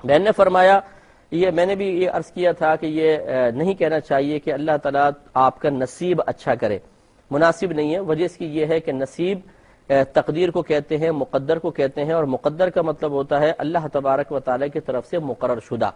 بہن نے فرمایا یہ میں نے بھی یہ عرض کیا تھا کہ یہ نہیں کہنا چاہیے کہ اللہ تعالیٰ آپ کا نصیب اچھا کرے، مناسب نہیں ہے۔ وجہ اس کی یہ ہے کہ نصیب تقدیر کو کہتے ہیں، مقدر کو کہتے ہیں، اور مقدر کا مطلب ہوتا ہے اللہ تبارک و تعالیٰ کی طرف سے مقرر شدہ۔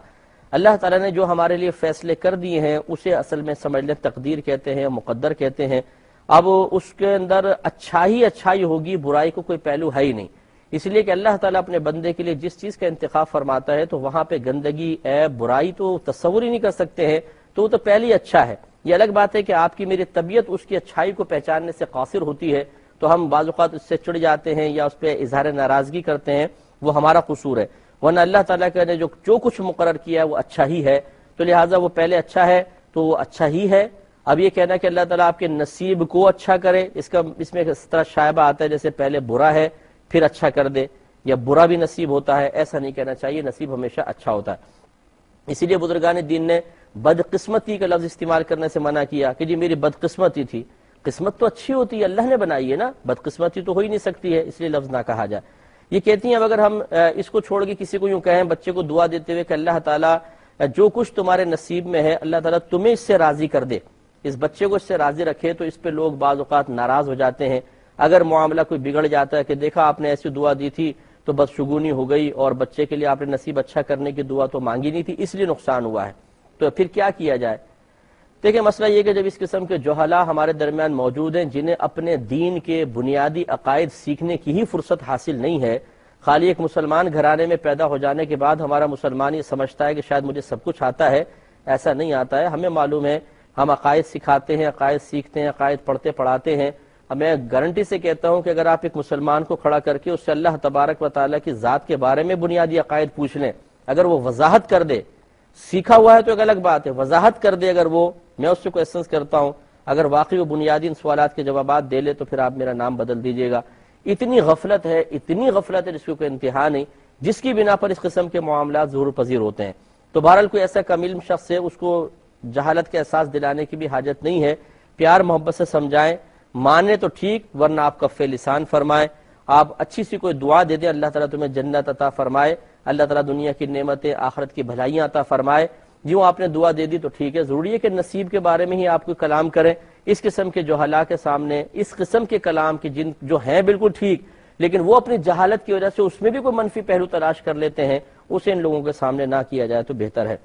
اللہ تعالیٰ نے جو ہمارے لیے فیصلے کر دیے ہیں اسے اصل میں سمجھ لیں تقدیر کہتے ہیں، مقدر کہتے ہیں۔ اب اس کے اندر اچھائی ہوگی، برائی کو کوئی پہلو ہے ہی نہیں، اس لیے کہ اللہ تعالیٰ اپنے بندے کے لیے جس چیز کا انتخاب فرماتا ہے تو وہاں پہ گندگی، عیب، برائی تو تصور ہی نہیں کر سکتے ہیں، تو وہ تو پہلے ہی اچھا ہے۔ یہ الگ بات ہے کہ آپ کی میری طبیعت اس کی اچھائی کو پہچاننے سے قاصر ہوتی ہے تو ہم بعض اوقات اس سے چڑ جاتے ہیں یا اس پہ اظہار ناراضگی کرتے ہیں، وہ ہمارا قصور ہے، ورنہ اللہ تعالیٰ نے جو کچھ مقرر کیا ہے وہ اچھا ہی ہے، تو لہٰذا وہ پہلے اچھا ہے تو وہ اچھا ہی ہے۔ اب یہ کہنا کہ اللہ تعالیٰ آپ کے نصیب کو اچھا کرے، اس میں اس طرح شائبہ آتا ہے جیسے پہلے برا ہے پھر اچھا کر دے، یا برا بھی نصیب ہوتا ہے، ایسا نہیں کہنا چاہیے، نصیب ہمیشہ اچھا ہوتا ہے۔ اسی لیے بزرگان دین نے بدقسمتی کا لفظ استعمال کرنے سے منع کیا کہ جی میری بدقسمتی تھی، قسمت تو اچھی ہوتی ہے، اللہ نے بنائی ہے نا، بدقسمتی تو ہو ہی نہیں سکتی ہے، اس لیے لفظ نہ کہا جائے۔ یہ کہتی ہیں اگر ہم اس کو چھوڑ کے کسی کو یوں کہیں، بچے کو دعا دیتے ہوئے کہ اللہ تعالیٰ جو کچھ تمہارے نصیب میں ہے اللہ تعالیٰ تمہیں اس سے راضی کر دے، اس بچے کو اس سے راضی رکھے، تو اس پہ لوگ بعض اوقات ناراض ہو جاتے ہیں۔ اگر معاملہ کوئی بگڑ جاتا ہے کہ دیکھا آپ نے ایسی دعا دی تھی تو بس شگونی ہو گئی، اور بچے کے لیے آپ نے نصیب اچھا کرنے کی دعا تو مانگی نہیں تھی، اس لیے نقصان ہوا ہے، تو پھر کیا کیا جائے؟ دیکھیں مسئلہ یہ کہ جب اس قسم کے جہلا ہمارے درمیان موجود ہیں جنہیں اپنے دین کے بنیادی عقائد سیکھنے کی ہی فرصت حاصل نہیں ہے، خالی ایک مسلمان گھرانے میں پیدا ہو جانے کے بعد ہمارا مسلمان یہ سمجھتا ہے کہ شاید مجھے سب کچھ آتا ہے، ایسا نہیں آتا ہے۔ ہمیں معلوم ہے، ہم عقائد سکھاتے ہیں، عقائد سیکھتے ہیں، عقائد پڑھتے پڑھاتے ہیں۔ میں گارنٹی سے کہتا ہوں کہ اگر آپ ایک مسلمان کو کھڑا کر کے اس سے اللہ تبارک و تعالیٰ کی ذات کے بارے میں بنیادی عقائد پوچھ لیں، اگر وہ وضاحت کر دے، سیکھا ہوا ہے تو ایک الگ بات ہے، وضاحت کر دے، اگر وہ، میں اس سے کوئسچنز کرتا ہوں، اگر واقعی وہ بنیادی ان سوالات کے جوابات دے لے تو پھر آپ میرا نام بدل دیجئے گا۔ اتنی غفلت ہے جس کو کوئی انتہا نہیں، جس کی بنا پر اس قسم کے معاملات ظہور پذیر ہوتے ہیں۔ تو بہرحال کوئی ایسا کم علم شخص ہے، اس کو جہالت کے احساس دلانے کی بھی حاجت نہیں ہے، پیار محبت سے سمجھائیں، مانے تو ٹھیک، ورنہ آپ کف لسان فرمائیں، آپ اچھی سی کوئی دعا دے دیں، اللہ تعالیٰ تمہیں جنت عطا فرمائے، اللہ تعالیٰ دنیا کی نعمتیں آخرت کی بھلائیاں عطا فرمائے۔ یوں آپ نے دعا دے دی تو ٹھیک ہے، ضروری ہے کہ نصیب کے بارے میں ہی آپ کو کلام کریں۔ اس قسم کے جہلا کے سامنے اس قسم کے کلام کی جو ہیں بالکل ٹھیک، لیکن وہ اپنی جہالت کی وجہ سے اس میں بھی کوئی منفی پہلو تلاش کر لیتے ہیں، اسے ان لوگوں کے سامنے نہ کیا جائے تو بہتر ہے۔